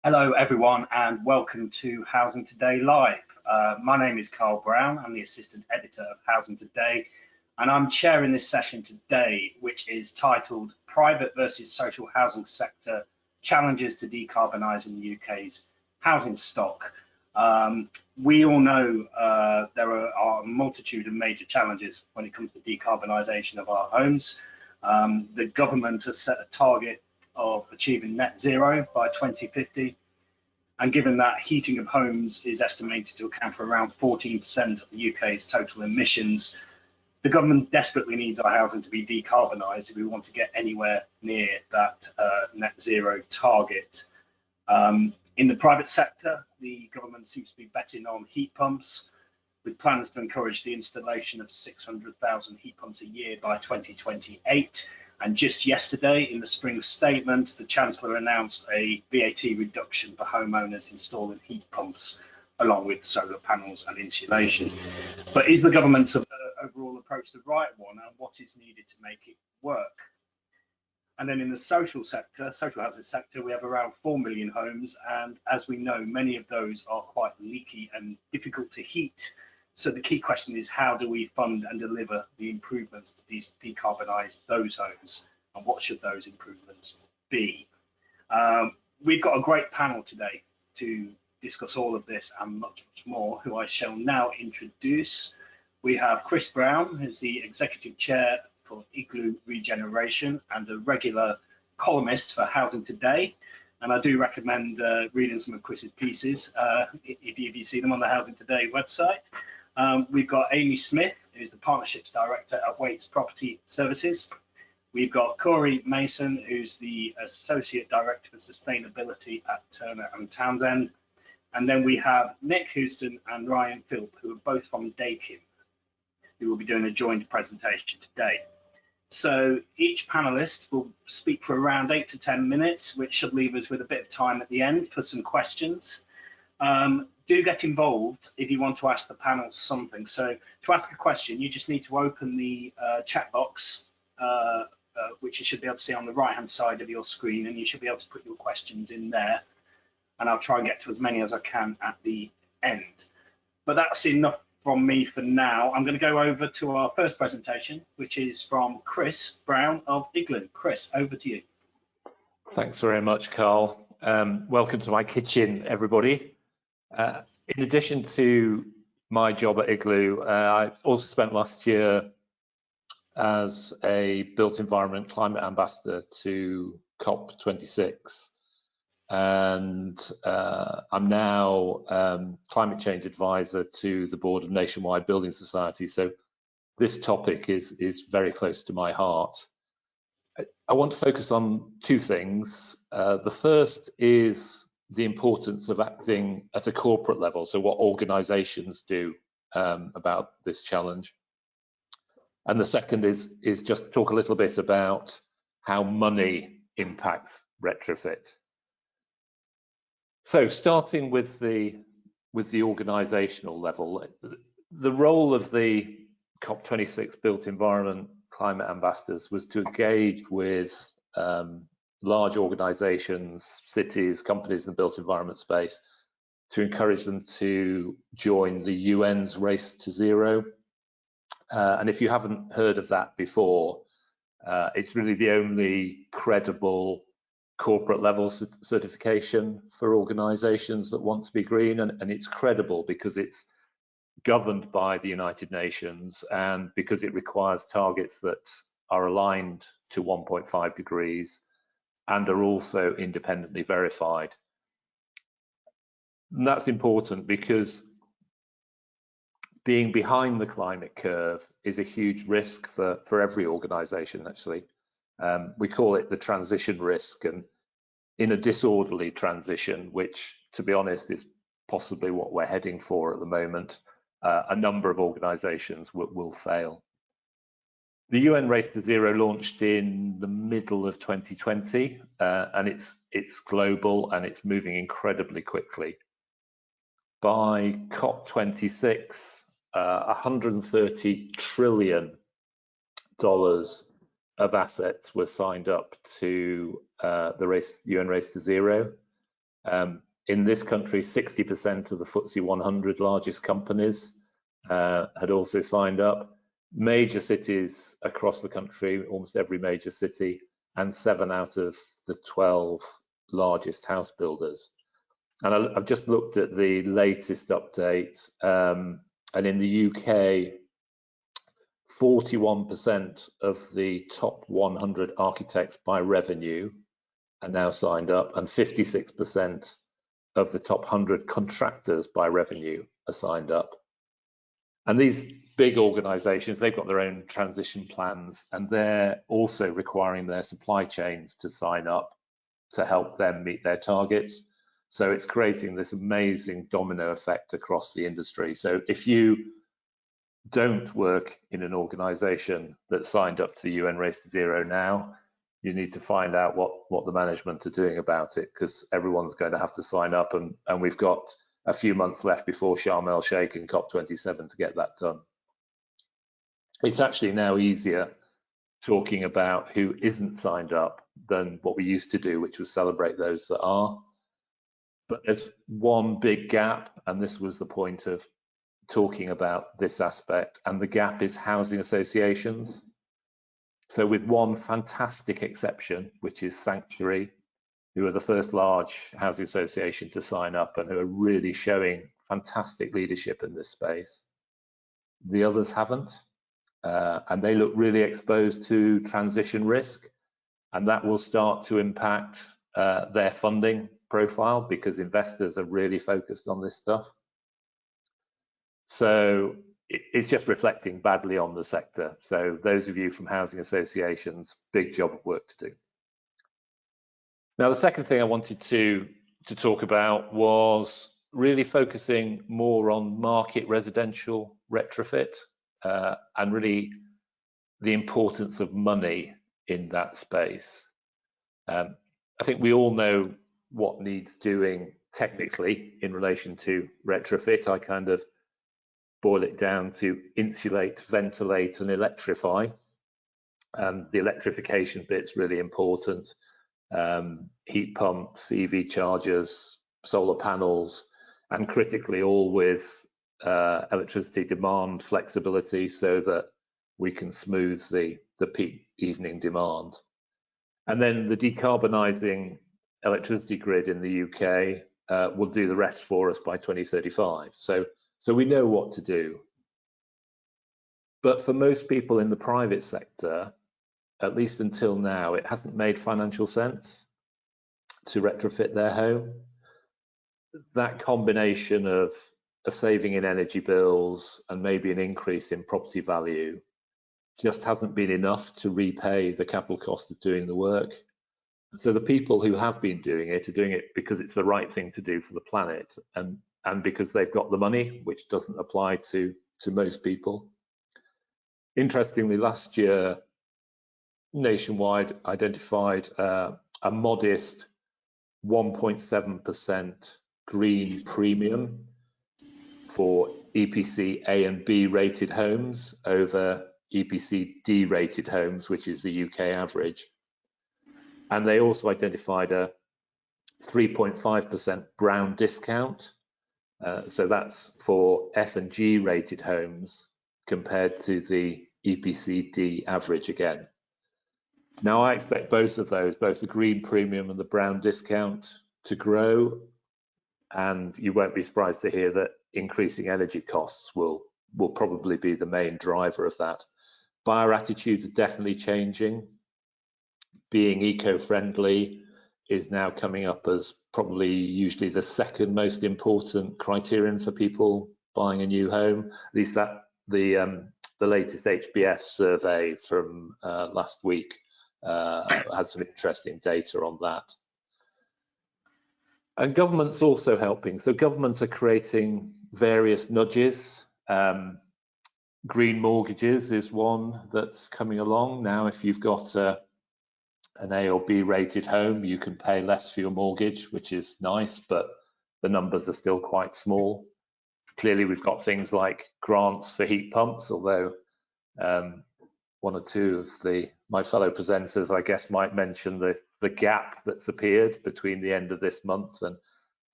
Hello everyone and welcome to Housing Today Live. My name is Carl Brown, I'm the Assistant Editor of Housing Today and I'm chairing this session today which is titled Private versus Social Housing Sector Challenges to Decarbonising the UK's Housing Stock. We all know there are a multitude of major challenges when it comes to decarbonisation of our homes. The government has set a target of achieving net zero by 2050. And given that heating of homes is estimated to account for around 14% of the UK's total emissions, the government desperately needs our housing to be decarbonised if we want to get anywhere near that net zero target. In the private sector, the government seems to be betting on heat pumps, with plans to encourage the installation of 600,000 heat pumps a year by 2028. And just yesterday, in the spring statement, the Chancellor announced a VAT reduction for homeowners installing heat pumps, along with solar panels and insulation. But is the government's overall approach the right one, and what is needed to make it work? And then in the social housing sector, we have around 4 million homes, and as we know, many of those are quite leaky and difficult to heat. So the key question is, how do we fund and deliver the improvements to decarbonise those homes, and what should those improvements be? We've got a great panel today to discuss all of this and much more, who I shall now introduce. We have Chris Brown, who's the Executive Chair for Igloo Regeneration and a regular columnist for Housing Today. And I do recommend reading some of Chris's pieces if you see them on the Housing Today website. We've got Amy Smith, who's the Partnerships Director at Waits Property Services. We've got Corey Mason, who's the Associate Director for Sustainability at Turner & Townsend. And then we have Nick Houston and Ryan Philp, who are both from Dakin, who will be doing a joint presentation today. So each panelist will speak for around 8 to 10 minutes, which should leave us with a bit of time at the end for some questions. Do get involved if you want to ask the panel something. So to ask a question, you just need to open the chat box, which you should be able to see on the right-hand side of your screen, and you should be able to put your questions in there. And I'll try and get to as many as I can at the end. But that's enough from me for now. I'm going to go over to our first presentation, which is from Chris Brown of Igloo. Chris, over to you. Thanks very much, Carl. Welcome to my kitchen, everybody. In addition to my job at Igloo, I also spent last year as a built environment climate ambassador to COP26, and I'm now climate change advisor to the board of Nationwide Building Society. So this topic is very close to my heart. I want to focus on two things. The first is the importance of acting at a corporate level, so what organisations do about this challenge. And the second is just talk a little bit about how money impacts retrofit. So starting with the organisational level, the role of the COP26 Built Environment Climate Ambassadors was to engage with large organisations, cities, companies in the built environment space, to encourage them to join the UN's Race to Zero. And if you haven't heard of that before, it's really the only credible corporate level certification for organisations that want to be green, and it's credible because it's governed by the United Nations and because it requires targets that are aligned to 1.5 degrees and are also independently verified. And that's important because being behind the climate curve is a huge risk for every organisation, actually. We call it the transition risk, and in a disorderly transition, which, to be honest, is possibly what we're heading for at the moment, a number of organisations will fail. The UN Race to Zero launched in the middle of 2020, and it's global and it's moving incredibly quickly. By COP26, $130 trillion of assets were signed up to the UN Race to Zero, In this country, 60% of the FTSE 100 largest companies had also signed up. Major cities across the country, almost every major city, and 7 out of the 12 largest house builders. And I've just looked at the latest update, and in the UK, 41% of the top 100 architects by revenue are now signed up, and 56% of the top 100 contractors by revenue are signed up. And these big organizations, they've got their own transition plans, and they're also requiring their supply chains to sign up to help them meet their targets. So it's creating this amazing domino effect across the industry. So if you don't work in an organization that signed up to the UN Race to Zero now, you need to find out what the management are doing about it, because everyone's going to have to sign up, and we've got a few months left before Sharm el Sheikh and COP27 to get that done. It's actually now easier talking about who isn't signed up than what we used to do, which was celebrate those that are. But there's one big gap, and this was the point of talking about this aspect, and the gap is housing associations. So with one fantastic exception, which is Sanctuary, who are the first large housing association to sign up and who are really showing fantastic leadership in this space. The others haven't, and they look really exposed to transition risk, and that will start to impact their funding profile, because investors are really focused on this stuff. So it's just reflecting badly on the sector. So those of you from housing associations, big job of work to do. Now, the second thing I wanted to talk about was really focusing more on market residential retrofit, and really the importance of money in that space. I think we all know what needs doing technically in relation to retrofit. I kind of boil it down to insulate, ventilate, and electrify. And the electrification bit's really important. Heat pumps, EV chargers, solar panels, and critically all with electricity demand flexibility, so that we can smooth the peak evening demand. And then the decarbonising electricity grid in the UK will do the rest for us by 2035. So we know what to do. But for most people in the private sector, at least until now, it hasn't made financial sense to retrofit their home. That combination of a saving in energy bills and maybe an increase in property value just hasn't been enough to repay the capital cost of doing the work. So the people who have been doing it are doing it because it's the right thing to do for the planet, and because they've got the money, which doesn't apply to most people. Interestingly, last year, Nationwide identified a modest 1.7% green premium for EPC A and B rated homes over EPC D rated homes, which is the UK average. And they also identified a 3.5% brown discount. So that's for F and G rated homes compared to the EPC D average again. Now, I expect both of those, both the green premium and the brown discount, to grow, and you won't be surprised to hear that increasing energy costs will probably be the main driver of that. Buyer attitudes are definitely changing. Being eco-friendly is now coming up as probably usually the second most important criterion for people buying a new home. At least that the latest HBF survey from last week had some interesting data on that. And government's also helping. So governments are creating various nudges. Green mortgages is one that's coming along. Now, if you've got an A or B rated home, you can pay less for your mortgage, which is nice, but the numbers are still quite small. Clearly, we've got things like grants for heat pumps, although one or two of my fellow presenters, I guess, might mention the gap that's appeared between the end of this month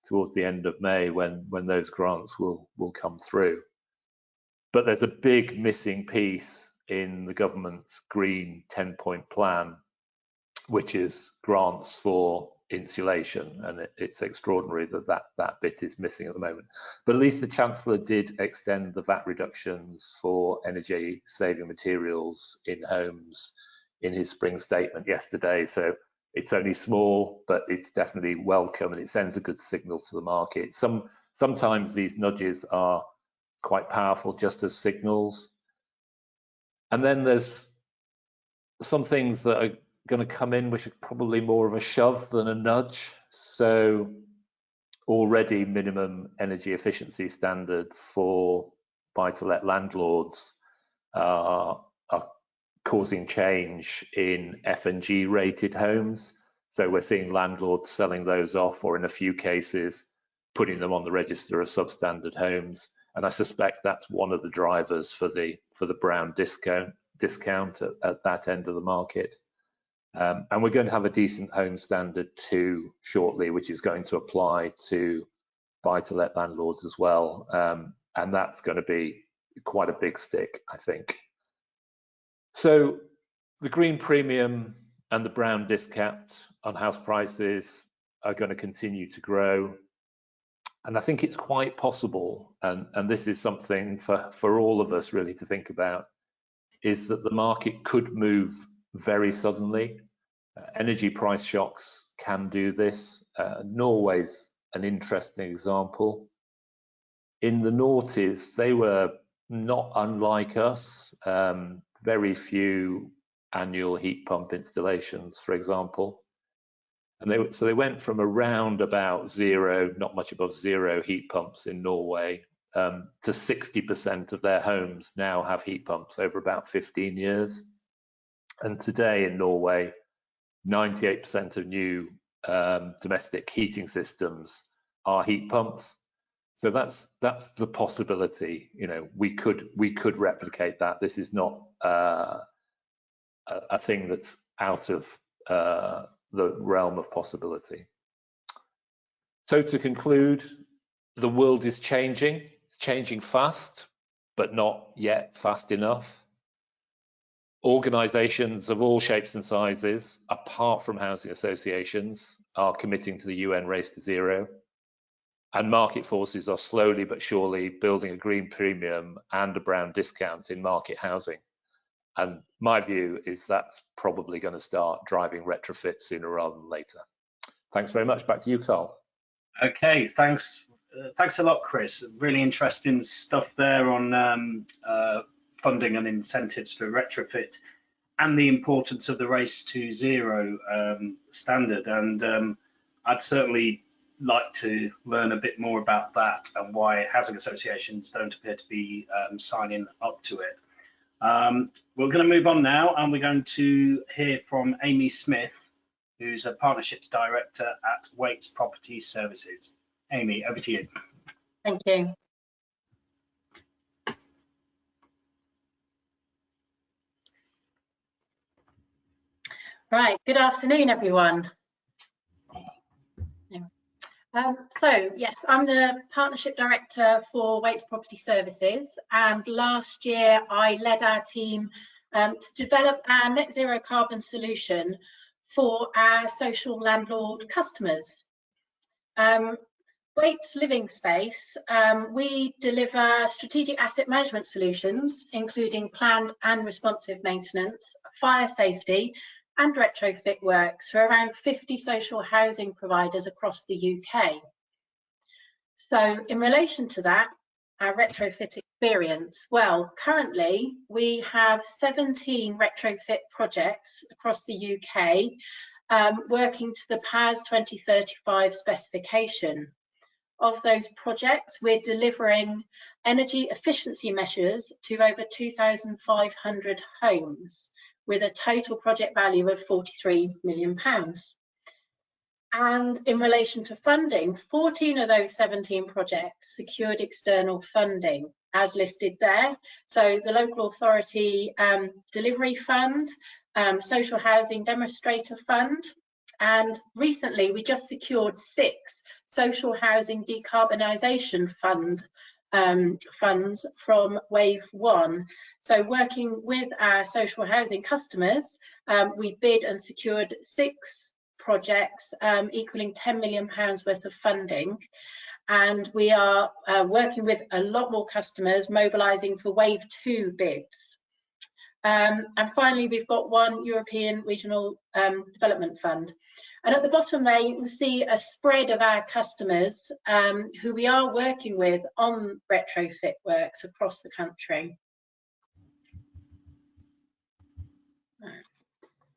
towards the end of May when those grants will come through. But there's a big missing piece in the government's green 10-point plan, which is grants for insulation, and it's extraordinary that bit is missing at the moment. But at least the Chancellor did extend the VAT reductions for energy saving materials in homes in his spring statement yesterday. So it's only small, but it's definitely welcome, and it sends a good signal to the market. Sometimes these nudges are quite powerful just as signals. And then there's some things that are going to come in which are probably more of a shove than a nudge. So already minimum energy efficiency standards for buy-to-let landlords are causing change in F&G rated homes. So we're seeing landlords selling those off, or in a few cases putting them on the register as substandard homes. And I suspect that's one of the drivers for the brown discount at that end of the market. And we're going to have a decent home standard 2 shortly, which is going to apply to buy-to-let landlords as well. And that's going to be quite a big stick, I think. So the green premium and the brown discount on house prices are going to continue to grow. And I think it's quite possible, and this is something for all of us really to think about, is that the market could move very suddenly. Energy price shocks can do this. Norway's an interesting example. In the noughties, they were not unlike us. Very few annual heat pump installations, for example. And so they went from around about 0, not much above 0 heat pumps in Norway, to 60% of their homes now have heat pumps over about 15 years. And today in Norway, 98% of new domestic heating systems are heat pumps. So that's the possibility. You know, we could replicate that. This is not a thing that's out of the realm of possibility. So to conclude, the world is changing fast, but not yet fast enough. Organisations of all shapes and sizes, apart from housing associations, are committing to the UN Race to Zero. And market forces are slowly but surely building a green premium and a brown discount in market housing. And my view is that's probably going to start driving retrofit sooner rather than later. Thanks very much. Back to you, Carl. Okay, thanks a lot, Chris. Really interesting stuff there on funding and incentives for retrofit and the importance of the Race to Zero standard. And I'd certainly like to learn a bit more about that and why housing associations don't appear to be signing up to it. We're going to move on now, and we're going to hear from Amy Smith, who's a Partnerships Director at Waits Property Services. Amy, over to you. Thank you. Right, good afternoon, everyone. So yes, I'm the Partnership Director for Waits Property Services, and last year I led our team to develop our net zero carbon solution for our social landlord customers. Waits Living Space, we deliver strategic asset management solutions, including planned and responsive maintenance, fire safety, and retrofit works for around 50 social housing providers across the UK. So in relation to that, our retrofit experience, well, currently we have 17 retrofit projects across the UK working to the PAS 2035 specification. Of those projects, we're delivering energy efficiency measures to over 2,500 homes, with a total project value of £43 million. And in relation to funding, 14 of those 17 projects secured external funding, as listed there. So the Local Authority Delivery Fund, Social Housing Demonstrator Fund, And recently we just secured 6 social housing decarbonisation funds from Wave 1. So working with our social housing customers, we bid and secured 6 projects equaling £10 million worth of funding. And we are working with a lot more customers, mobilising for Wave 2 bids. And finally, we've got 1 European Regional Development Fund. And at the bottom there, you can see a spread of our customers who we are working with on retrofit works across the country.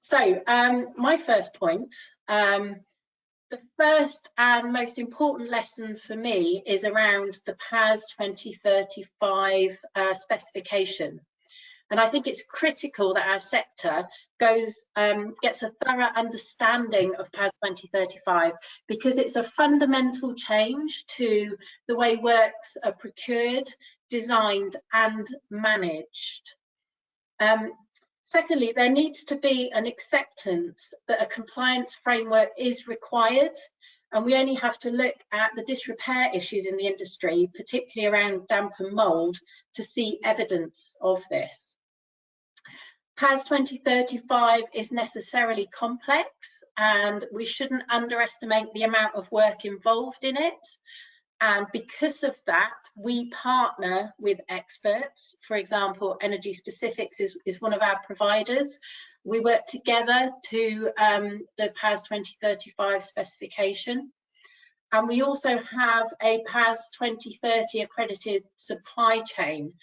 So my first point, the first and most important lesson for me is around the PAS 2035 specification. And I think it's critical that our sector gets a thorough understanding of PAS 2035, because it's a fundamental change to the way works are procured, designed and managed. Secondly, there needs to be an acceptance that a compliance framework is required, and we only have to look at the disrepair issues in the industry, particularly around damp and mould, to see evidence of this. PAS 2035 is necessarily complex, and we shouldn't underestimate the amount of work involved in it. And because of that, we partner with experts. For example, Energy Specifics is one of our providers. We work together to the PAS 2035 specification. And we also have a PAS 2030 accredited supply chain,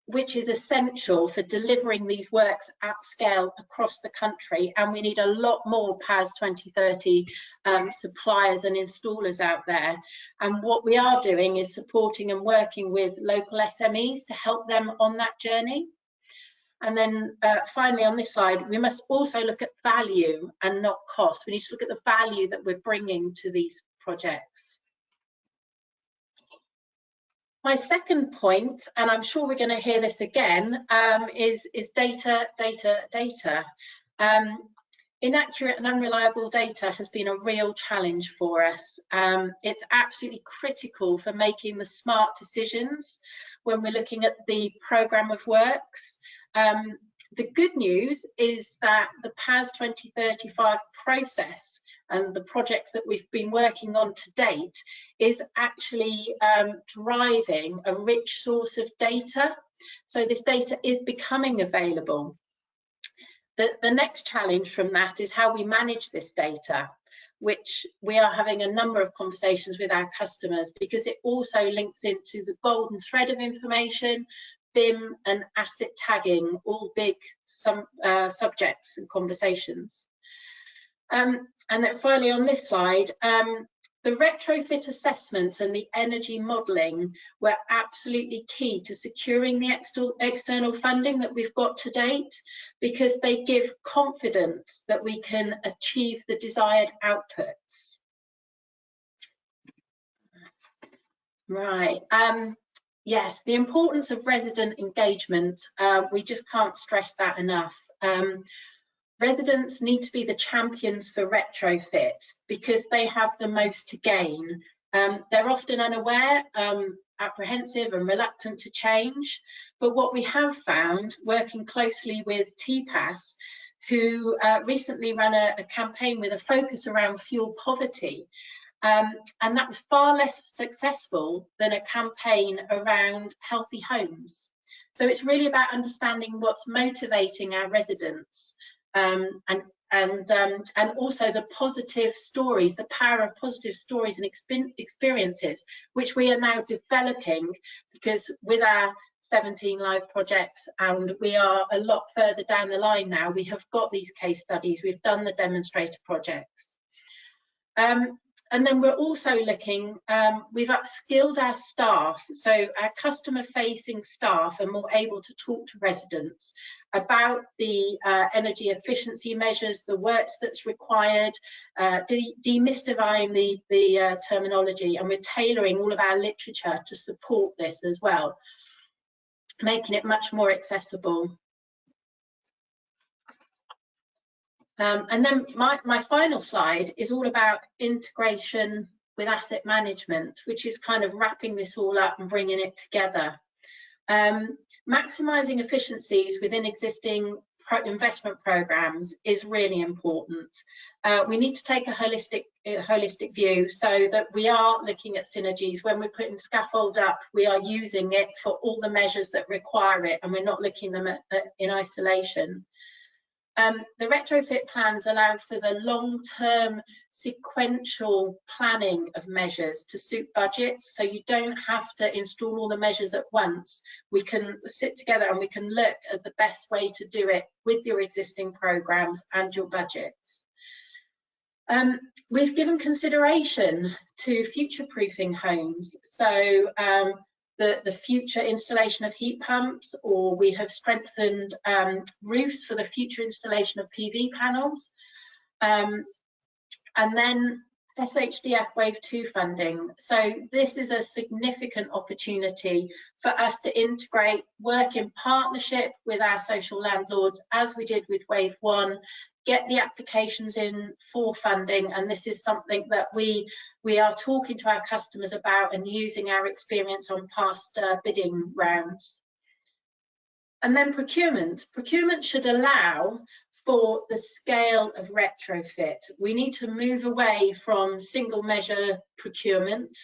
which is essential for delivering these works at scale across the country. And we need a lot more PAS 2030 suppliers and installers out there. And what we are doing is supporting and working with local SMEs to help them on that journey. And then finally on this slide, we must also look at value and not cost. We need to look at the value that we're bringing to these projects. My second point, and I'm sure we're going to hear this again, is data. Inaccurate and unreliable data has been a real challenge for us. It's absolutely critical for making the smart decisions when we're looking at the programme of works. The good news is that the PAS 2035 process and the projects that we've been working on to date is actually driving a rich source of data. So this data is becoming available. The next challenge from that is how we manage this data, which we are having a number of conversations with our customers, because it also links into the golden thread of information, BIM and asset tagging, all big subjects and conversations. And then finally on this slide, the retrofit assessments and the energy modelling were absolutely key to securing the external funding that we've got to date, because they give confidence that we can achieve the desired outputs. Right. Yes, the importance of resident engagement, we just can't stress that enough. Residents need to be the champions for retrofit because they have the most to gain. They're often unaware, apprehensive and reluctant to change. But what we have found, working closely with TPAS, who recently ran a campaign with a focus around fuel poverty, and that was far less successful than a campaign around healthy homes. So it's really about understanding what's motivating our residents, and also the positive stories, the power of positive stories and experiences, which we are now developing, because with our 17 live projects, and we are a lot further down the line now, we have got these case studies, we've done the demonstrator projects. And then we're also looking, we've upskilled our staff, so our customer-facing staff are more able to talk to residents about the energy efficiency measures, the works that's required, demystifying the terminology, and we're tailoring all of our literature to support this as well, making it much more accessible. And then my final slide is all about integration with asset management, which is kind of wrapping this all up and bringing it together. Maximising efficiencies within existing investment programs is really important. We need to take a holistic view so that we are looking at synergies. When we're putting scaffold up, we are using it for all the measures that require it, and we're not looking at them in isolation. The retrofit plans allow for the long-term sequential planning of measures to suit budgets, so you don't have to install all the measures at once. We can sit together and we can look at the best way to do it with your existing programs and your budgets. We've given consideration to future-proofing homes, so the future installation of heat pumps, or we have strengthened roofs for the future installation of PV panels. And then SHDF Wave 2 funding. So this is a significant opportunity for us to integrate, work in partnership with our social landlords, as we did with Wave 1, get the applications in for funding, and this is something that we are talking to our customers about and using our experience on past bidding rounds. And then procurement. Procurement should allow for the scale of retrofit. We need to move away from single measure procurement,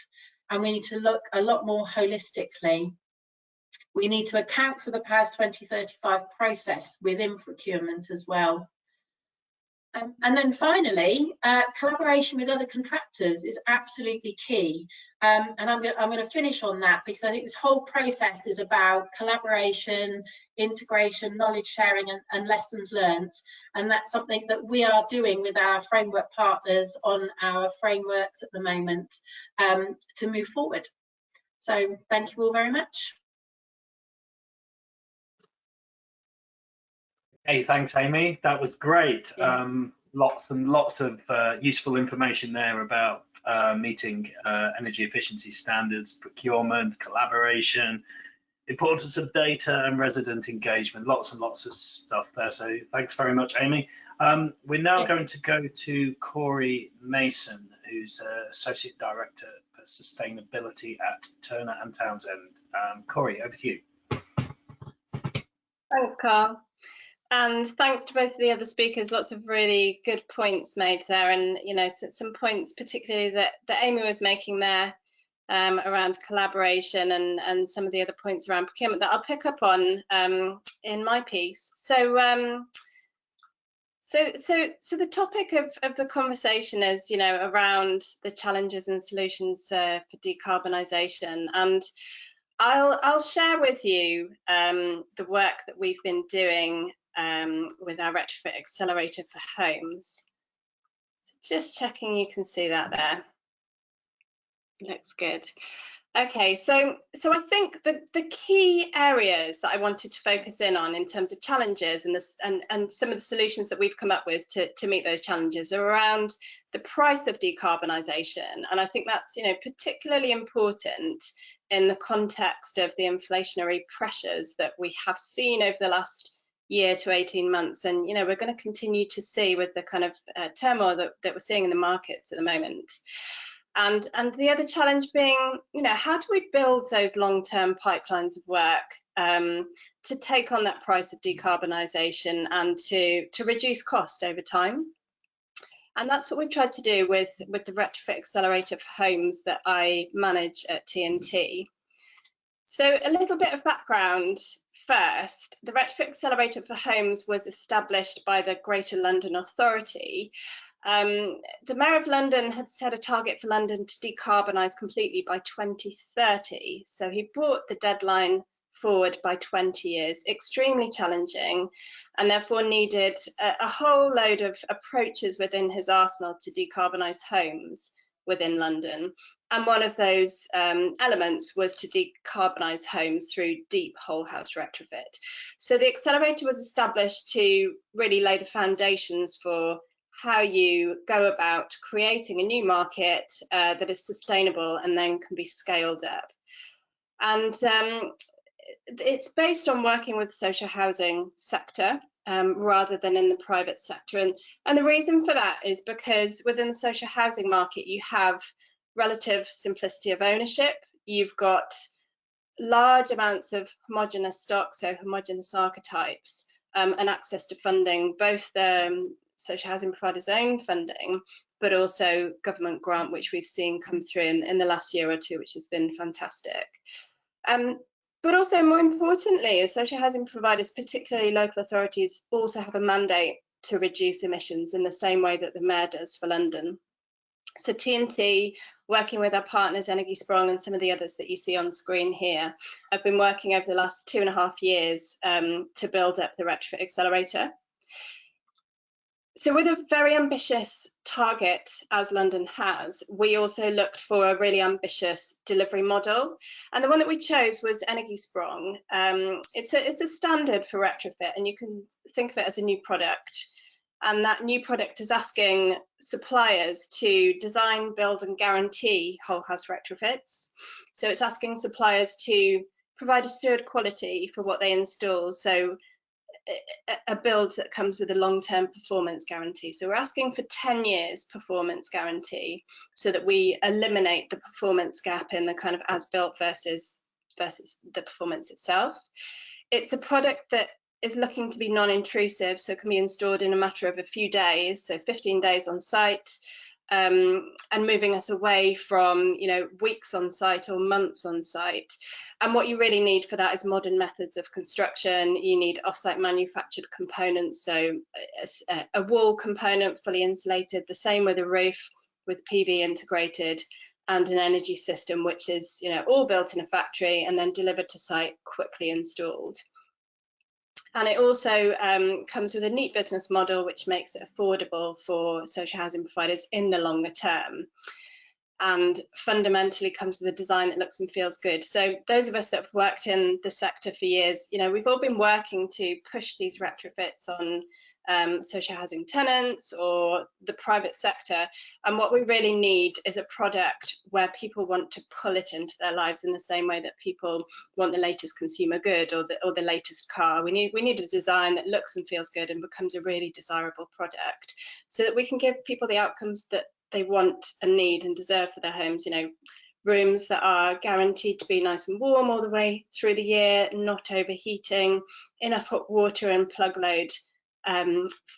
and we need to look a lot more holistically. We need to account for the PAS 2035 process within procurement as well. And then finally, collaboration with other contractors is absolutely key. And I'm going to finish on that, because I think this whole process is about collaboration, integration, knowledge sharing, and lessons learned. And that's something that we are doing with our framework partners on our frameworks at the moment to move forward. So thank you all very much. Hey, thanks, Amy. That was great. Yeah. Lots and lots of useful information there about meeting energy efficiency standards, procurement, collaboration, importance of data and resident engagement. Lots and lots of stuff there. So thanks very much, Amy. We're now going to go to Corey Mason, who's Associate Director for Sustainability at Turner & Townsend. Corey, over to you. Thanks, Carl. And thanks to both of the other speakers. Lots of really good points made there, and some points particularly that Amy was making there around collaboration and some of the other points around procurement that I'll pick up on in my piece. So the topic of the conversation is around the challenges and solutions for decarbonisation, and I'll share with you the work that we've been doing with our retrofit accelerator for homes. So just checking you can see that there. Looks good. Okay, so I think the key areas that I wanted to focus in on in terms of challenges and some of the solutions that we've come up with to meet those challenges are around the price of decarbonisation, and I think that's particularly important in the context of the inflationary pressures that we have seen over the last year to 18 months, and we're going to continue to see with the kind of turmoil that we're seeing in the markets at the moment. And the other challenge being, how do we build those long-term pipelines of work to take on that price of decarbonisation and to reduce cost over time? And that's what we've tried to do with the retrofit accelerator for homes that I manage at TNT. So a little bit of background. First, the retrofit accelerator for homes was established by the Greater London Authority. The Mayor of London had set a target for London to decarbonise completely by 2030. So he brought the deadline forward by 20 years, extremely challenging, and therefore needed a whole load of approaches within his arsenal to decarbonise homes within London. And one of those elements was to decarbonise homes through deep whole house retrofit. So the accelerator was established to really lay the foundations for how you go about creating a new market that is sustainable and then can be scaled up. And it's based on working with the social housing sector rather than in the private sector. And the reason for that is because within the social housing market, you have relative simplicity of ownership. You've got large amounts of homogenous stock, so homogenous archetypes, and access to funding, both social housing providers' own funding, but also government grant, which we've seen come through in the last year or two, which has been fantastic. But also, more importantly, as social housing providers, particularly local authorities, also have a mandate to reduce emissions in the same way that the Mayor does for London. So TNT, working with our partners, Energiesprong, and some of the others that you see on screen here, have been working over the last 2.5 years to build up the retrofit accelerator. So with a very ambitious target, as London has, we also looked for a really ambitious delivery model. And the one that we chose was Energiesprong. It's a standard for retrofit, and you can think of it as a new product. And that new product is asking suppliers to design, build, and guarantee whole house retrofits. So it's asking suppliers to provide assured quality for what they install. So a build that comes with a long-term performance guarantee. So we're asking for 10 years performance guarantee so that we eliminate the performance gap in the kind of as-built versus the performance itself. It's a product that is looking to be non-intrusive, so can be installed in a matter of a few days, so 15 days on site, and moving us away from weeks on site or months on site. And what you really need for that is modern methods of construction. You need off-site manufactured components, so a wall component fully insulated, the same with a roof with PV integrated, and an energy system which is all built in a factory and then delivered to site, quickly installed. And it also comes with a neat business model which makes it affordable for social housing providers in the longer term, and fundamentally comes with a design that looks and feels good. So those of us that have worked in the sector for years, we've all been working to push these retrofits on social housing tenants or the private sector. And what we really need is a product where people want to pull it into their lives in the same way that people want the latest consumer good or the latest car. We need a design that looks and feels good and becomes a really desirable product, so that we can give people the outcomes that they want and need and deserve for their homes. Rooms that are guaranteed to be nice and warm all the way through the year, not overheating, enough hot water and plug load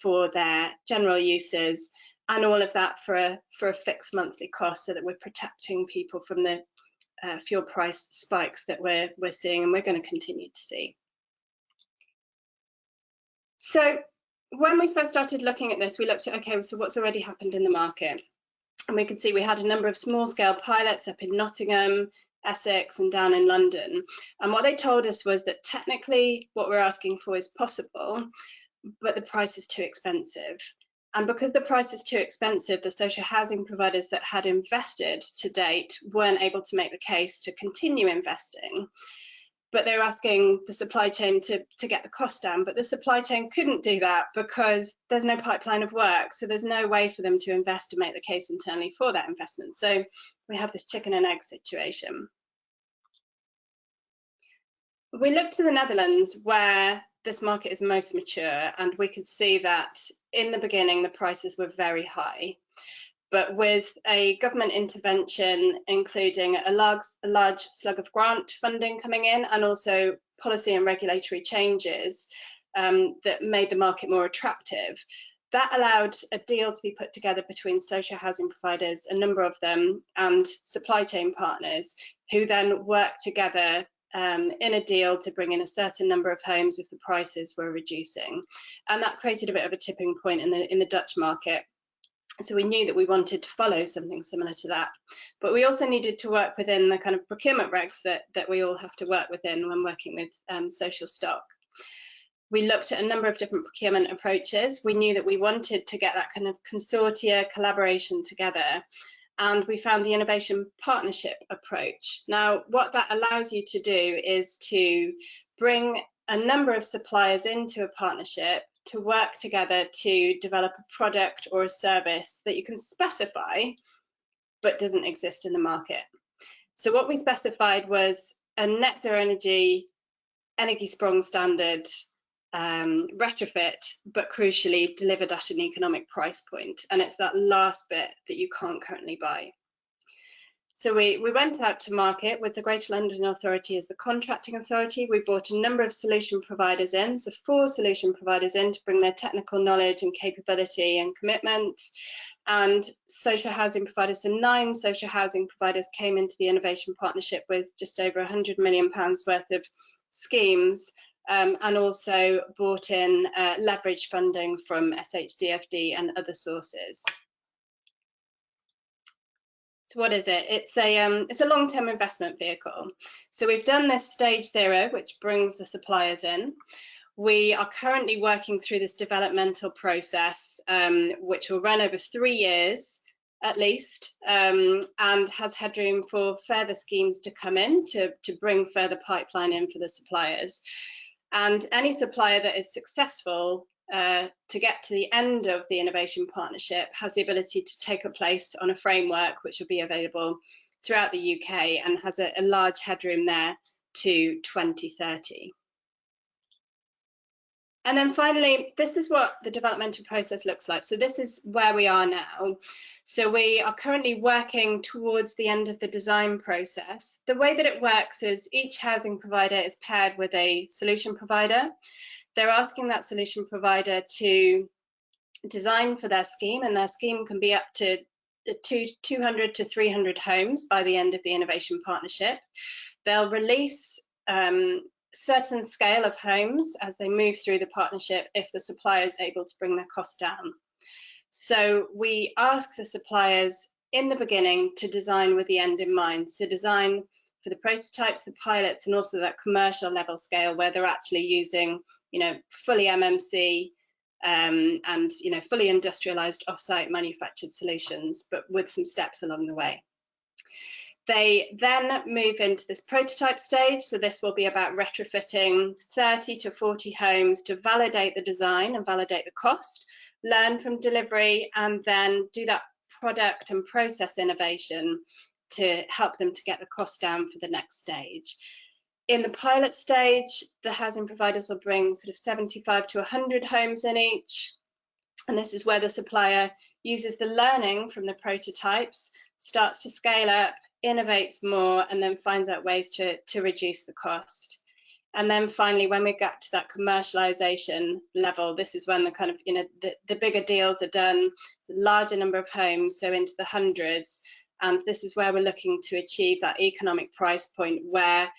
for their general uses, and all of that for a fixed monthly cost, so that we're protecting people from the fuel price spikes that we're seeing and we're going to continue to see. So when we first started looking at this, we looked at, okay, so what's already happened in the market? And we could see we had a number of small-scale pilots up in Nottingham, Essex, and down in London. And what they told us was that technically what we're asking for is possible, but the price is too expensive. And because the price is too expensive, the social housing providers that had invested to date weren't able to make the case to continue investing. But they were asking the supply chain to get the cost down, but the supply chain couldn't do that because there's no pipeline of work. So there's no way for them to invest and make the case internally for that investment. So we have this chicken and egg situation. We looked to the Netherlands, where this market is most mature, and we could see that in the beginning the prices were very high. But with a government intervention, including a large slug of grant funding coming in, and also policy and regulatory changes that made the market more attractive, that allowed a deal to be put together between social housing providers, a number of them, and supply chain partners, who then worked together in a deal to bring in a certain number of homes if the prices were reducing. And that created a bit of a tipping point in the Dutch market. So we knew that we wanted to follow something similar to that, but we also needed to work within the kind of procurement regs that we all have to work within when working with social stock. We looked at a number of different procurement approaches. We knew that we wanted to get that kind of consortia collaboration together, and we found the innovation partnership approach. Now, what that allows you to do is to bring a number of suppliers into a partnership to work together to develop a product or a service that you can specify but doesn't exist in the market. So what we specified was a net zero energy Energiesprong standard retrofit, but crucially delivered at an economic price point. And it's that last bit that you can't currently buy. So we went out to market with the Greater London Authority as the contracting authority. We brought a number of solution providers in, so 4 solution providers in to bring their technical knowledge and capability and commitment. And social housing providers, so 9 social housing providers came into the innovation partnership with just over £100 million worth of schemes, and also brought in leverage funding from SHDFD and other sources. So what is it? It's a long-term investment vehicle. So we've done this stage 0, which brings the suppliers in. We are currently working through this developmental process, which will run over 3 years at least, and has headroom for further schemes to come in to bring further pipeline in for the suppliers. And any supplier that is successful to get to the end of the innovation partnership has the ability to take a place on a framework which will be available throughout the UK and has a large headroom there to 2030. And then finally, this is what the developmental process looks like. So this is where we are now. So we are currently working towards the end of the design process. The way that it works is each housing provider is paired with a solution provider. They're asking that solution provider to design for their scheme, and their scheme can be up to 200 to 300 homes by the end of the innovation partnership. They'll release certain scale of homes as they move through the partnership if the supplier is able to bring their cost down. So we ask the suppliers in the beginning to design with the end in mind. So design for the prototypes, the pilots, and also that commercial level scale where they're actually using, fully MMC and, fully industrialized offsite manufactured solutions, but with some steps along the way. They then move into this prototype stage. So this will be about retrofitting 30 to 40 homes to validate the design and validate the cost, learn from delivery, and then do that product and process innovation to help them to get the cost down for the next stage. In the pilot stage, the housing providers will bring sort of 75 to 100 homes in each. And this is where the supplier uses the learning from the prototypes, starts to scale up, innovates more, and then finds out ways to reduce the cost. And then finally, when we get to that commercialization level, this is when the kind of, the bigger deals are done, the larger number of homes, so into the hundreds. And this is where we're looking to achieve that economic price point where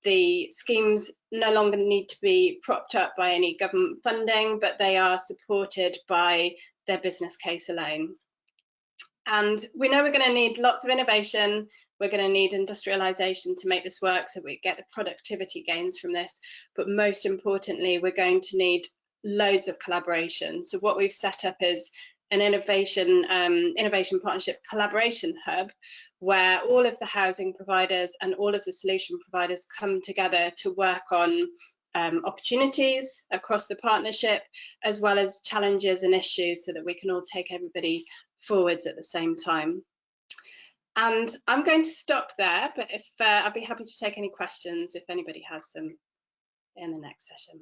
the schemes no longer need to be propped up by any government funding, but they are supported by their business case alone. And we know we're going to need lots of innovation. We're going to need industrialization to make this work so we get the productivity gains from this. But most importantly, we're going to need loads of collaboration. So what we've set up is an innovation partnership collaboration hub where all of the housing providers and all of the solution providers come together to work on opportunities across the partnership, as well as challenges and issues so that we can all take everybody forwards at the same time. And I'm going to stop there, but if I'd be happy to take any questions if anybody has them in the next session.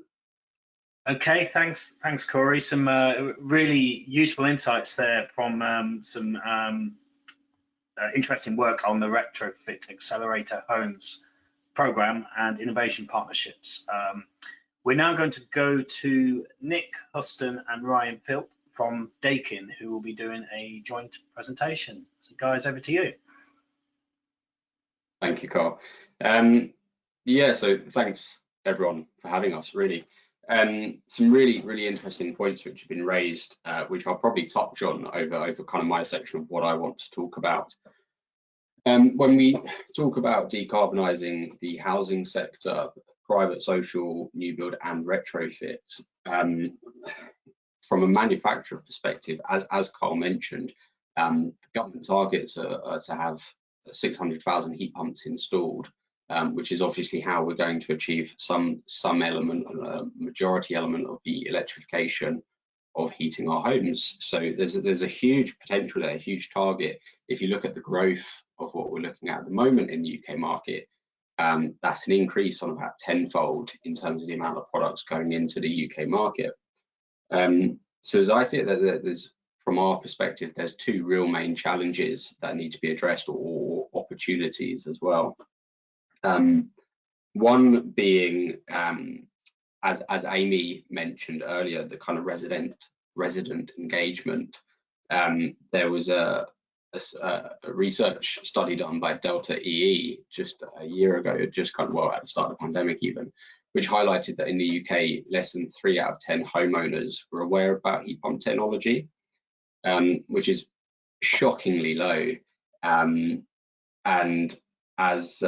Okay, thanks Corey. Some really useful insights there from some interesting work on the Retrofit Accelerator Homes program and innovation partnerships. We're now going to go to Nick Huston and Ryan Philp from Dakin, who will be doing a joint presentation. So guys, over to you. Thank you, Carl. So thanks everyone for having us, really. Some really interesting points which have been raised, which I'll probably touch on over kind of my section of what I want to talk about. When we talk about decarbonising the housing sector, private, social, new build and retrofit, from a manufacturer perspective, as Carl mentioned, the government targets are to have 600,000 heat pumps installed, which is obviously how we're going to achieve some element, majority element of the electrification of heating our homes. So there's a huge potential there, a huge target. If you look at the growth of what we're looking at the moment in the UK market, that's an increase on about tenfold in terms of the amount of products going into the UK market. So as I see it, there's, from our perspective, there's two real main challenges that need to be addressed, or opportunities as well. One being, as Amy mentioned earlier, the kind of resident engagement. There was a research study done by Delta EE just a year ago, just kind of, well, at the start of the pandemic even, which highlighted that in the UK, less than 3 out of 10 homeowners were aware about heat pump technology, which is shockingly low. And as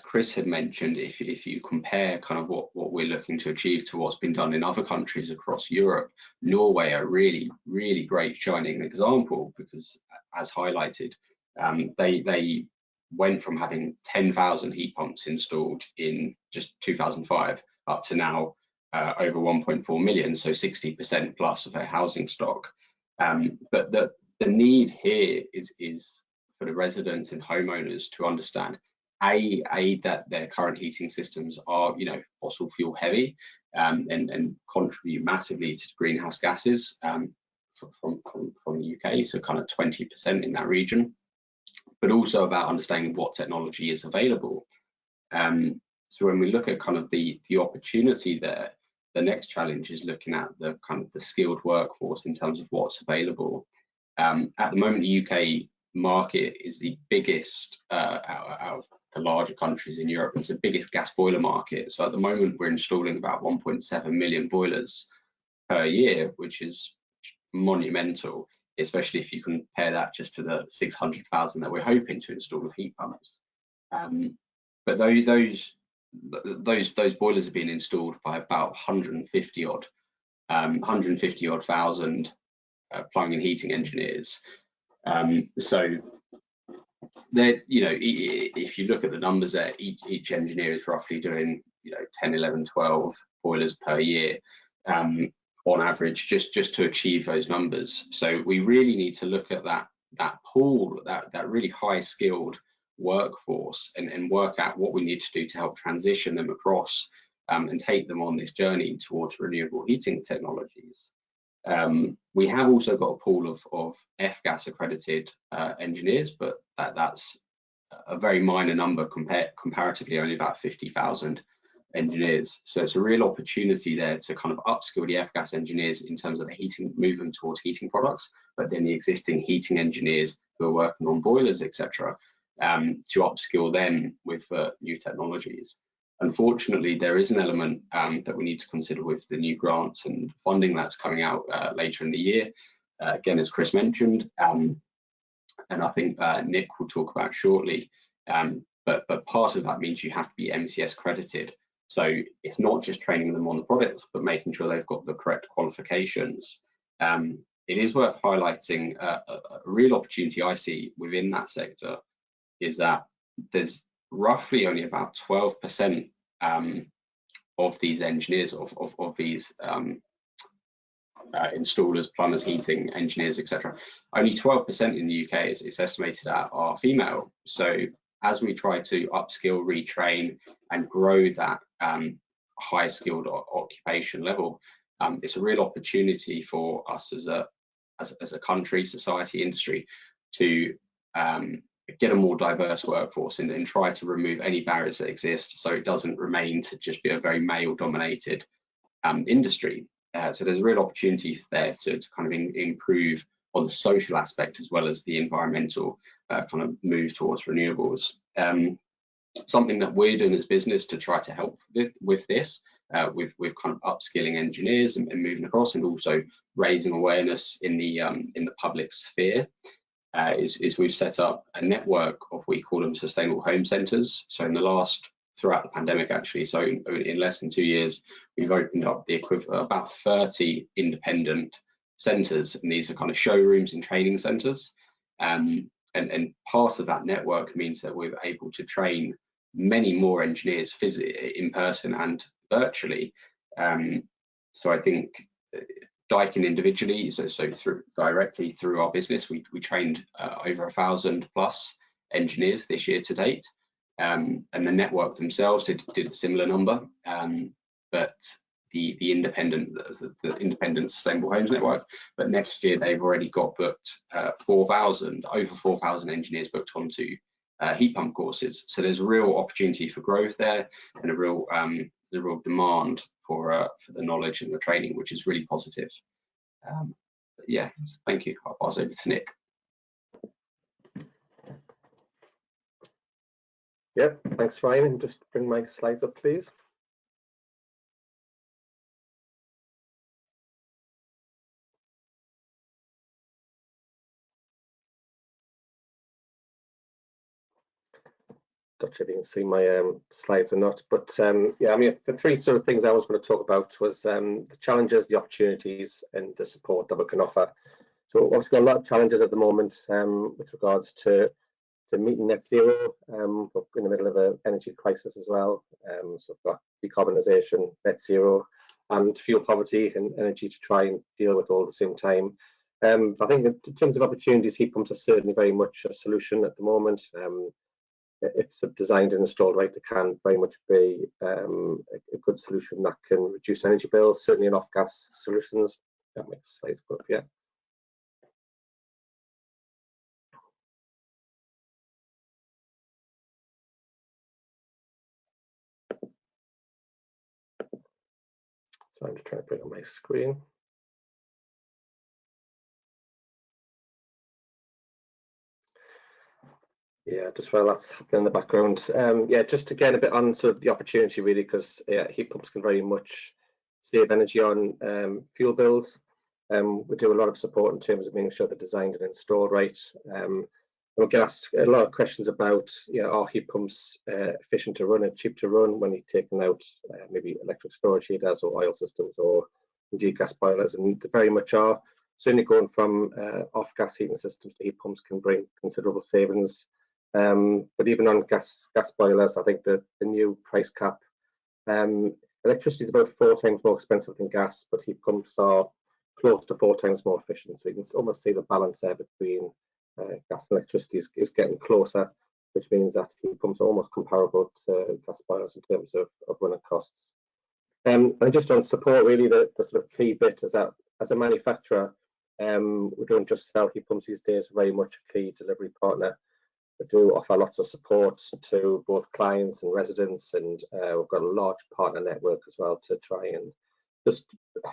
Chris had mentioned, if you compare kind of what we're looking to achieve to what's been done in other countries across Europe, Norway are really great shining example, because as highlighted, they went from having 10,000 heat pumps installed in just 2005 up to now over 1.4 million, so 60% plus of their housing stock. But the need here is for the residents and homeowners to understand that their current heating systems are, fossil fuel heavy, and contribute massively to greenhouse gases from the UK, so kind of 20% in that region, but also about understanding what technology is available. So when we look at kind of the opportunity there, the next challenge is looking at the kind of the skilled workforce in terms of what's available. At the moment, the UK market is the biggest out of the larger countries in Europe. It's the biggest gas boiler market. So at the moment, we're installing about 1.7 million boilers per year, which is monumental, especially if you compare that just to the 600,000 that we're hoping to install with heat pumps. But those boilers have been installed by about 150 odd thousand plumbing and heating engineers. So there, if you look at the numbers there, each engineer is roughly doing 10, 11, 12 boilers per year on average, just to achieve those numbers. So we really need to look at that pool, that really high skilled workforce, and work out what we need to do to help transition them across and take them on this journey towards renewable heating technologies. We have also got a pool of F-gas accredited engineers, but that's a very minor number comparatively, only about 50,000 engineers. So it's a real opportunity there to kind of upskill the F-gas engineers in terms of the heating, move them towards heating products, but then the existing heating engineers who are working on boilers, etc., to upskill them with new technologies. Unfortunately, there is an element that we need to consider with the new grants and funding that's coming out later in the year. Again, as Chris mentioned, and I think Nick will talk about shortly, but part of that means you have to be MCS credited. So it's not just training them on the products, but making sure they've got the correct qualifications. It is worth highlighting a real opportunity I see within that sector is that there's roughly only about 12% of these engineers, of these installers, plumbers, heating engineers, etc. Only 12% in the UK is estimated at are female. So as we try to upskill, retrain, and grow that high skilled occupation level, it's a real opportunity for us as a country, society, industry to get a more diverse workforce and try to remove any barriers that exist, so it doesn't remain to just be a very male dominated industry. So there's a real opportunity there to kind of improve on the social aspect as well as the environmental kind of move towards renewables. Something that we're doing as business to try to help with this, with kind of upskilling engineers and moving across, and also raising awareness in the public sphere, is we've set up a network of, we call them sustainable home centres. So throughout the pandemic actually, so in less than 2 years, we've opened up the equivalent of about 30 independent centres, and these are kind of showrooms and training centres. And part of that network means that we're able to train many more engineers in person and virtually. So I think Daikin individually, so directly through our business, we trained over 1,000 plus engineers this year to date. and the network themselves did a similar number, but the independent sustainable homes network. But next year they've already got booked over 4,000 engineers booked onto heat pump courses. So there's a real opportunity for growth there, and a real demand for the knowledge and the training, which is really positive. Yeah, thank you. I'll pass over to Nick. Yeah, thanks, Ryan. Just bring my slides up, please. Not sure if you can see my slides or not, but yeah, I mean, the three sort of things I was going to talk about was the challenges, the opportunities, and the support that we can offer. So obviously got a lot of challenges at the moment with regards to meeting net zero. We're in the middle of an energy crisis as well. So we've got decarbonisation, net zero, and fuel poverty and energy to try and deal with all at the same time. I think in terms of opportunities, heat pumps are certainly very much a solution at the moment. It's designed and installed right, it can very much be a good solution that can reduce energy bills, certainly in off-gas solutions. That makes slides go up, yeah. So I'm just trying to bring up my screen. Yeah, just while that's happening in the background. Yeah, just again a bit on sort of the opportunity really, because heat pumps can very much save energy on fuel bills. We do a lot of support in terms of making sure they're designed and installed right. And we get asked a lot of questions about, are heat pumps efficient to run and cheap to run when you're taking out maybe electric storage heaters or oil systems or indeed gas boilers, and they very much are. Certainly going from off-gas heating systems to heat pumps can bring considerable savings. But even on gas boilers, I think the new price cap, electricity is about 4 times more expensive than gas, but heat pumps are close to 4 times more efficient. So you can almost see the balance there between gas and electricity is getting closer, which means that heat pumps are almost comparable to gas boilers in terms of running costs. And just on support, really, the sort of key bit is that as a manufacturer, we don't just sell heat pumps these days, we're very much a key delivery partner. We do offer lots of support to both clients and residents, and we've got a large partner network as well to try and just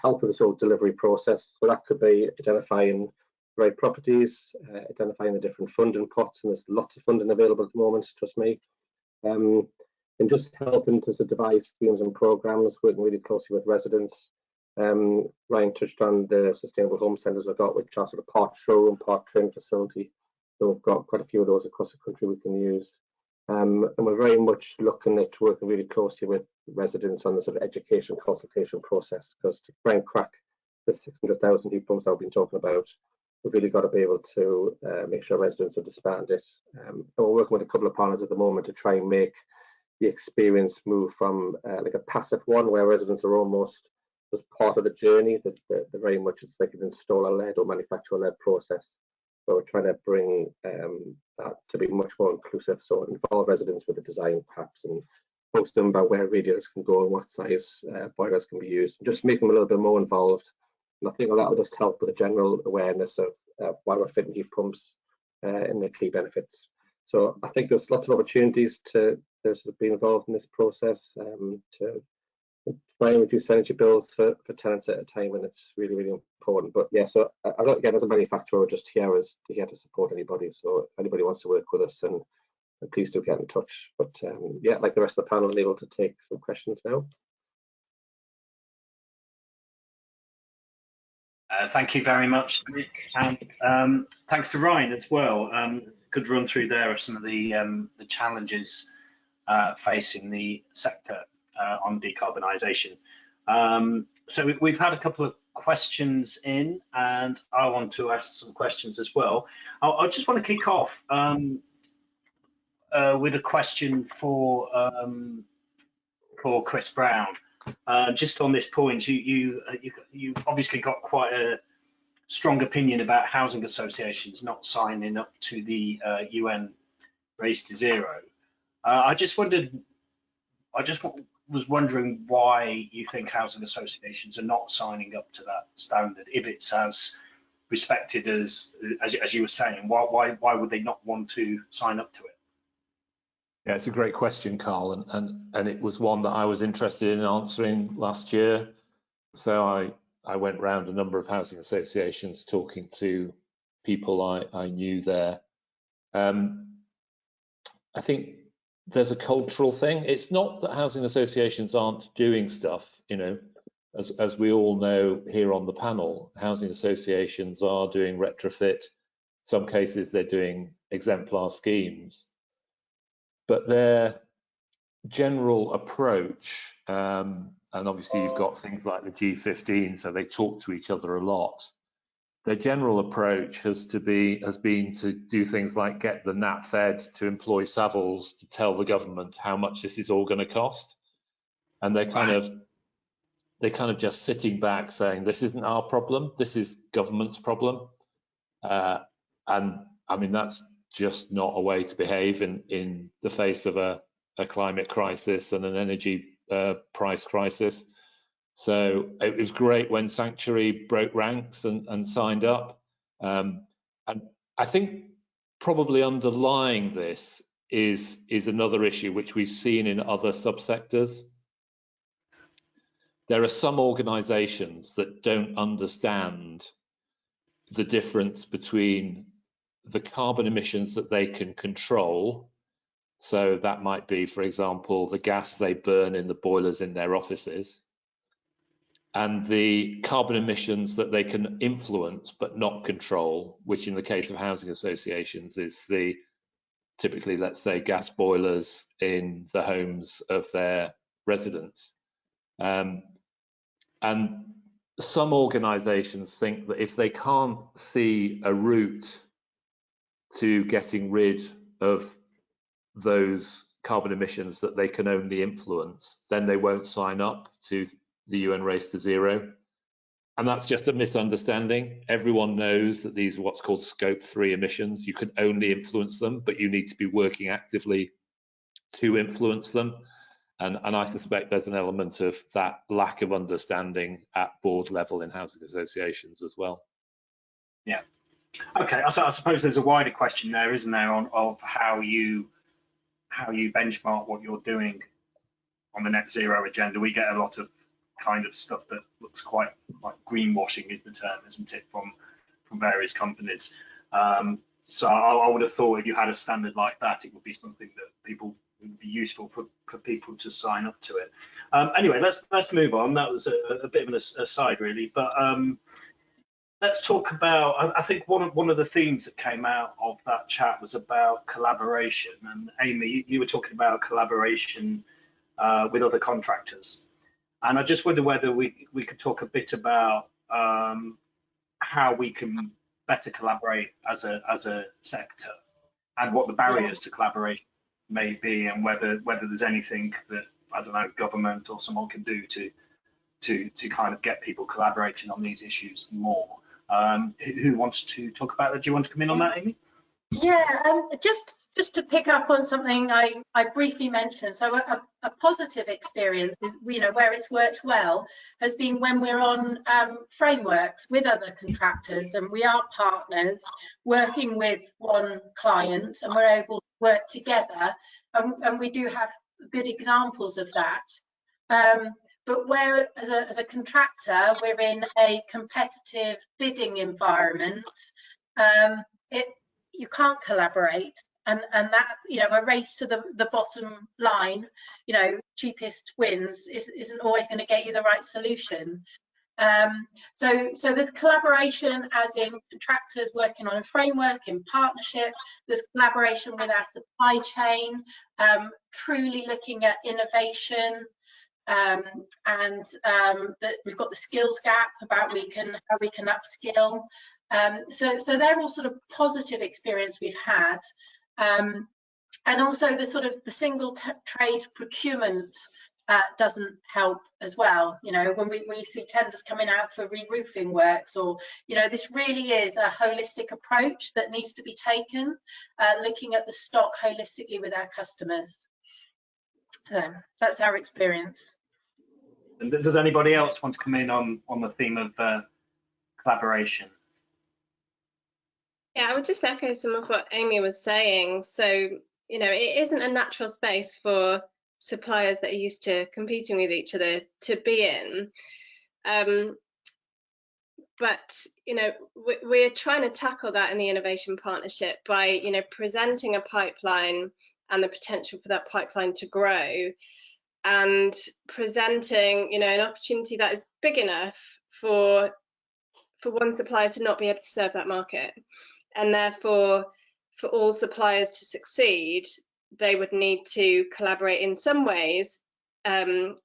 help with this whole delivery process. So that could be identifying the right properties, identifying the different funding pots, and there's lots of funding available at the moment, trust me. And just helping to devise schemes and programs, working really closely with residents. Ryan touched on the sustainable home centres we've got, which are sort of part showroom, part training facility. So we've got quite a few of those across the country we can use. And we're very much looking at working really closely with residents on the sort of education consultation process, because to try and crack the 600,000 heat pumps I've been talking about, we've really got to be able to make sure residents understand it. And we're working with a couple of partners at the moment to try and make the experience move from like a passive one, where residents are almost just part of the journey, that they're very much it's like an installer-led or manufacturer-led process. But we're trying to bring that to be much more inclusive, so involve residents with the design perhaps, and post them about where radiators can go and what size boilers can be used, and just make them a little bit more involved. And I think that will just help with the general awareness of why we're fitting heat pumps and the key benefits. So I think there's lots of opportunities to sort of be involved in this process, to try and reduce energy bills for tenants at a time, and it's really, really important. But yeah, so again, as a manufacturer, we're just here to support anybody. So if anybody wants to work with us, and please do get in touch. But yeah, like the rest of the panel, I'm able to take some questions now. Thank you very much, Nick, and thanks to Ryan as well. Good run through there of some of the challenges facing the sector on decarbonisation. So we've had a couple of questions in, and I want to ask some questions as well. I just want to kick off with a question for Chris Brown. Just on this point, you obviously got quite a strong opinion about housing associations not signing up to the UN Race to Zero. I just was wondering why you think housing associations are not signing up to that standard if it's as respected as you were saying. Why would they not want to sign up to it? Yeah, it's a great question, Carl, and it was one that I was interested in answering last year. So I went round a number of housing associations talking to people I knew there. I think there's a cultural thing. It's not that housing associations aren't doing stuff, you know, as we all know here on the panel, housing associations are doing retrofit. Some cases they're doing exemplar schemes, but their general approach, and obviously you've got things like the G15, so they talk to each other a lot. Their general approach has been to do things like get the Nat Fed to employ Savills to tell the government how much this is all going to cost, and they're kind of just sitting back saying this isn't our problem, this is government's problem, and I mean that's just not a way to behave in the face of a climate crisis and an energy price crisis. So it was great when Sanctuary broke ranks and signed up. And I think probably underlying this is another issue which we've seen in other subsectors. There are some organisations that don't understand the difference between the carbon emissions that they can control. So that might be, for example, the gas they burn in the boilers in their offices, and the carbon emissions that they can influence but not control, which in the case of housing associations is the typically, let's say, gas boilers in the homes of their residents. And some organisations think that if they can't see a route to getting rid of those carbon emissions that they can only influence, then they won't sign up to the UN Race to Zero. And that's just a misunderstanding. Everyone knows that these are what's called Scope 3 emissions. You can only influence them, but you need to be working actively to influence them. And I suspect there's an element of that lack of understanding at board level in housing associations as well. Yeah. Okay. I suppose there's a wider question there, isn't there, of how you benchmark what you're doing on the net zero agenda. We get a lot of kind of stuff that looks quite like greenwashing is the term, isn't it, from various companies. So I would have thought if you had a standard like that, it would be something that it would be useful for people to sign up to it. Anyway, let's move on. That was a bit of an aside, really, but let's talk about. I think one of the themes that came out of that chat was about collaboration. And Amy, you were talking about collaboration with other contractors, and I just wonder whether we could talk a bit about how we can better collaborate as a sector, and what the barriers to collaboration may be, and whether there's anything that, I don't know, government or someone can do to kind of get people collaborating on these issues more. Who wants to talk about that? Do you want to come in on that, Amy? Yeah, just to pick up on something I briefly mentioned. So a positive experience is, where it's worked well has been when we're on frameworks with other contractors, and we are partners working with one client, and we're able to work together, and we do have good examples of that. But where as a contractor we're in a competitive bidding environment, you can't collaborate, and that, a race to the bottom line, cheapest wins isn't always going to get you the right solution. So there's collaboration as in contractors working on a framework in partnership. There's collaboration with our supply chain, truly looking at innovation, and that we've got the skills gap about how we can upskill. So they're all sort of positive experience we've had, and also the single trade procurement doesn't help as well. When we see tenders coming out for re-roofing works, or this really is a holistic approach that needs to be taken, looking at the stock holistically with our customers. So that's our experience. And does anybody else want to come in on the theme of collaboration? Yeah, I would just echo some of what Amy was saying. So, you know, it isn't a natural space for suppliers that are used to competing with each other to be in. But, you know, we're trying to tackle that in the innovation partnership by, you know, presenting a pipeline and the potential for that pipeline to grow, and presenting, you know, an opportunity that is big enough for one supplier to not be able to serve that market. And therefore, for all suppliers to succeed, they would need to collaborate in some ways to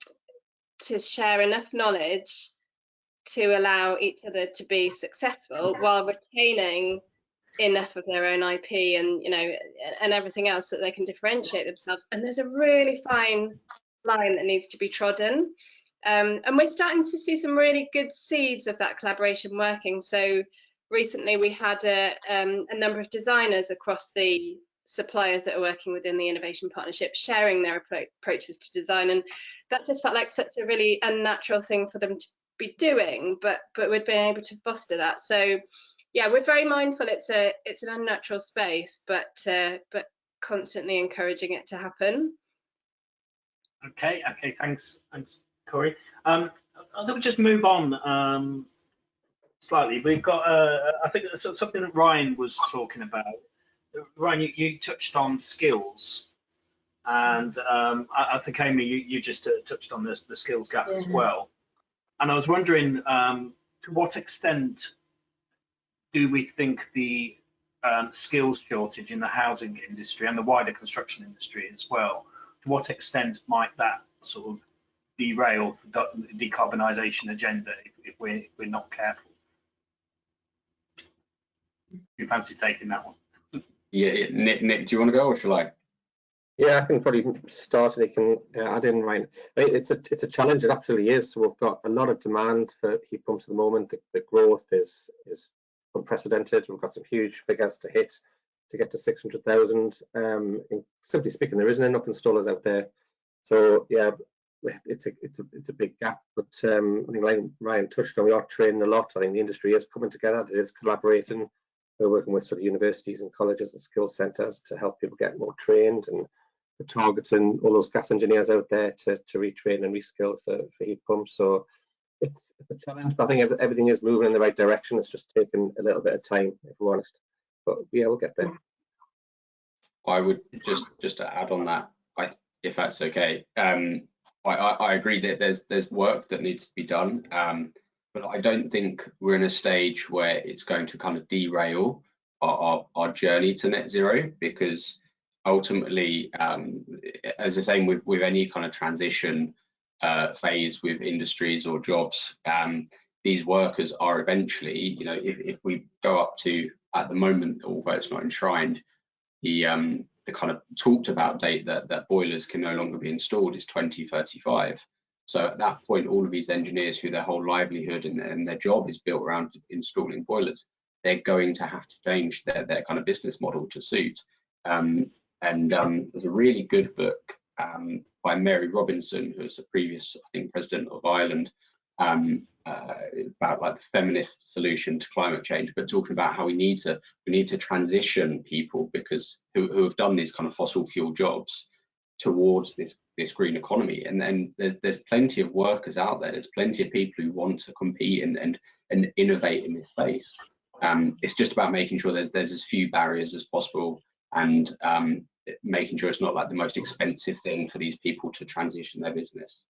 share enough knowledge to allow each other to be successful while retaining enough of their own IP and, you know, and everything else that they can differentiate themselves. And there's a really fine line that needs to be trodden. And we're starting to see some really good seeds of that collaboration working. So recently we had a number of designers across the suppliers that are working within the innovation partnership sharing their approaches to design, and that just felt like such a really unnatural thing for them to be doing, but we've been able to foster that. So yeah, we're very mindful it's an unnatural space, but constantly encouraging it to happen. Okay, thanks, Corey. I think we'll just move on slightly. We've got, I think it's something that Ryan was talking about. Ryan, you touched on skills, and I think Amy, you just touched on the skills gap as well. And I was wondering, to what extent do we think the skills shortage in the housing industry and the wider construction industry as well, to what extent might that sort of derail the decarbonisation agenda if we're not careful? You fancy taking that one? Yeah, Nick, do you want to go or shall I? Yeah, I can probably start and you can add in, Ryan. It's a challenge, it absolutely is. So we've got a lot of demand for heat pumps at the moment. The growth is unprecedented. We've got some huge figures to hit to get to 600,000. Simply speaking, there isn't enough installers out there. So yeah, it's a big gap. But I think like Ryan touched on, we are training a lot. I think the industry is coming together. It is collaborating. We're working with sort of universities and colleges and skill centres to help people get more trained, and we're targeting all those gas engineers out there to retrain and reskill for heat pumps. So it's a challenge, but I think everything is moving in the right direction. It's just taking a little bit of time, if we're honest. But yeah, we'll get there. I would just to add on that, if that's okay. I agree that there's work that needs to be done, but I don't think we're in a stage where it's going to kind of derail our journey to net zero, because ultimately, as I say, with any kind of transition phase with industries or jobs, these workers are eventually, you know, if we go up to, at the moment, although it's not enshrined, the kind of talked about date that boilers can no longer be installed is 2035. So at that point, all of these engineers who their whole livelihood and their job is built around installing boilers, they're going to have to change their kind of business model to suit. There's a really good book by Mary Robinson, who was the previous, I think, president of Ireland, about like the feminist solution to climate change, but talking about how we need to transition people who have done these kind of fossil fuel jobs towards this green economy. And there's plenty of workers out there. There's plenty of people who want to compete and innovate in this space. It's just about making sure there's as few barriers as possible, and making sure it's not like the most expensive thing for these people to transition their business.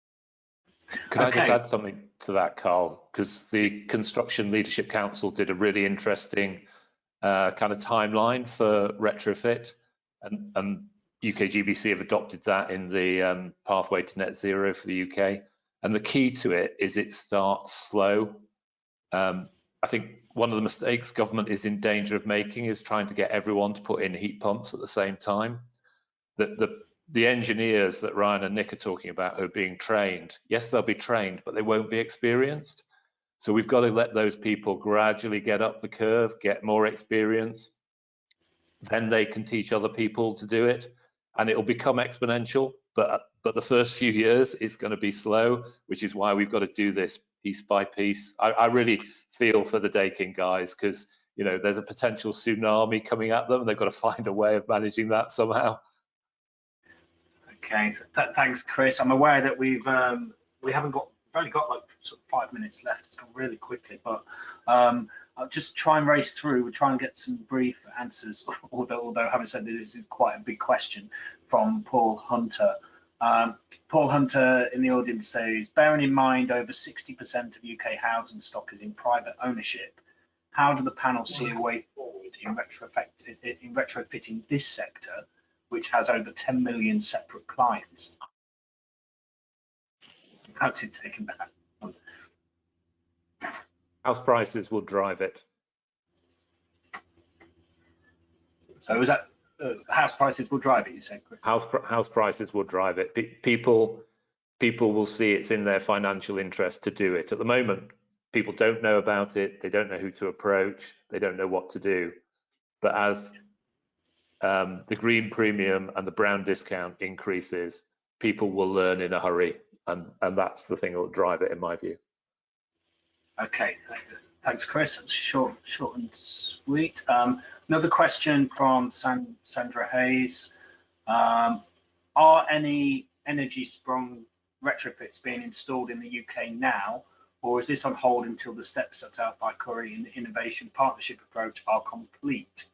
Can I just add something to that, Carl? Because the Construction Leadership Council did a really interesting kind of timeline for retrofit, and UKGBC have adopted that in the pathway to net zero for the UK. And the key to it is it starts slow. I think one of the mistakes government is in danger of making is trying to get everyone to put in heat pumps at the same time. The engineers that Ryan and Nick are talking about who are being trained, yes, they'll be trained, but they won't be experienced. So we've got to let those people gradually get up the curve, get more experience. Then they can teach other people to do it. and it'll become exponential, but the first few years it's going to be slow, which is why we've got to do this piece by piece. I really feel for the Dakin guys, because you know there's a potential tsunami coming at them. They've got to find a way of managing that somehow. Okay, thanks, Chris. I'm aware that we've only got like sort of 5 minutes left. It's gone really quickly, but I'll just try and race through. We'll try and get some brief answers, although having said that, this is quite a big question from Paul Hunter. Paul Hunter in the audience says, bearing in mind over 60% of UK housing stock is in private ownership, how do the panel see a way forward in retrofitting this sector, which has over 10 million separate clients? How's it taken that? House prices will drive it. So is that house prices will drive it, you say, Chris? House prices will drive it. People will see it's in their financial interest to do it. At the moment, people don't know about it. They don't know who to approach. They don't know what to do. But as the green premium and the brown discount increases, people will learn in a hurry, and that's the thing that will drive it, in my view. Okay, thanks, Chris. That's short and sweet. Another question from Sandra Hayes. Are any energy-sprung retrofits being installed in the UK now, or is this on hold until the steps set out by Curry in the innovation partnership approach are complete?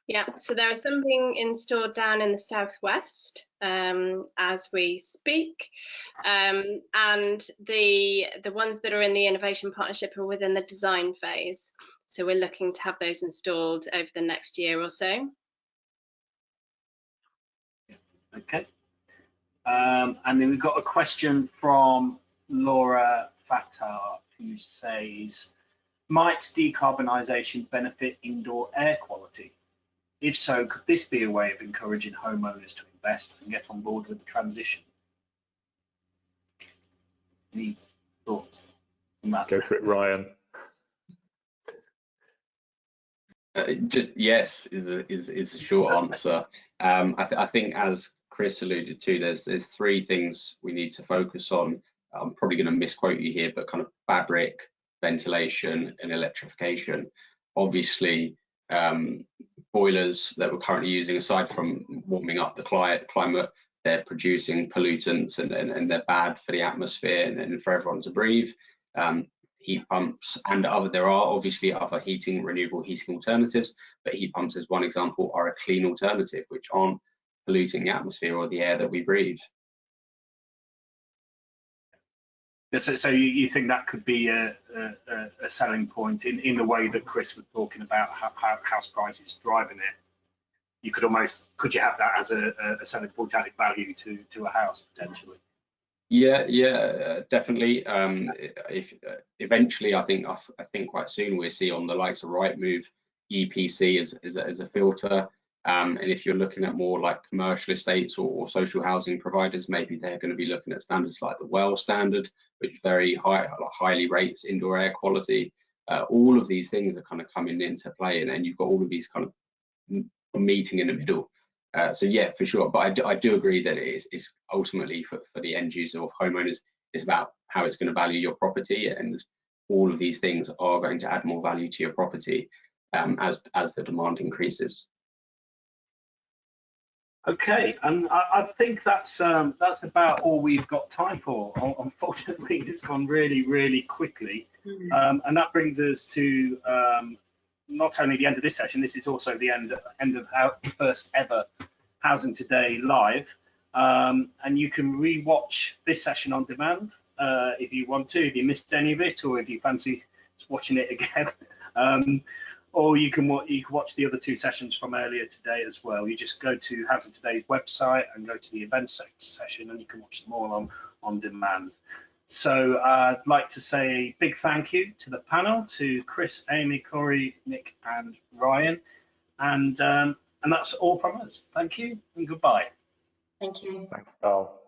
Yeah, so there are some being installed down in the southwest as we speak, and the ones that are in the innovation partnership are within the design phase. So we're looking to have those installed over the next year or so. Okay. And then we've got a question from Laura Fattar, who says, might decarbonisation benefit indoor air quality? If so, could this be a way of encouraging homeowners to invest and get on board with the transition? Any thoughts on that? Go for it, Ryan. Just yes is a short answer. I think, as Chris alluded to, there's three things we need to focus on. I'm probably going to misquote you here, but kind of fabric, ventilation, and electrification. Obviously, boilers that we're currently using, aside from warming up the climate, they're producing pollutants and they're bad for the atmosphere and for everyone to breathe. Heat pumps and there are obviously other renewable heating alternatives, but heat pumps, as one example, are a clean alternative which aren't polluting the atmosphere or the air that we breathe. So you think that could be a selling point in the way that Chris was talking about how house prices driving it? You could you have that as a selling point, added value to a house potentially? Yeah, definitely. If eventually, I think quite soon we'll see on the likes of Rightmove, EPC as a filter. And if you're looking at more like commercial estates or social housing providers, maybe they're going to be looking at standards like the WELL standard, which very highly rates indoor air quality. All of these things are kind of coming into play, and you've got all of these kind of meeting in the middle. So yeah, for sure. But I do agree that it's ultimately for the end user or homeowners, it's about how it's going to value your property, and all of these things are going to add more value to your property as the demand increases. Okay, and I think that's about all we've got time for. Unfortunately, it's gone really quickly, and that brings us to not only the end of this session. This is also the end of our first ever Housing Today live, and you can re-watch this session on demand if you want to, if you missed any of it, or if you fancy watching it again. Or you can watch the other two sessions from earlier today as well. You just go to Housing Today's website and go to the events session, and you can watch them all on demand. So I'd like to say a big thank you to the panel, to Chris, Amy, Corey, Nick, and Ryan, and that's all from us. Thank you and goodbye. Thank you. Thanks, Carl.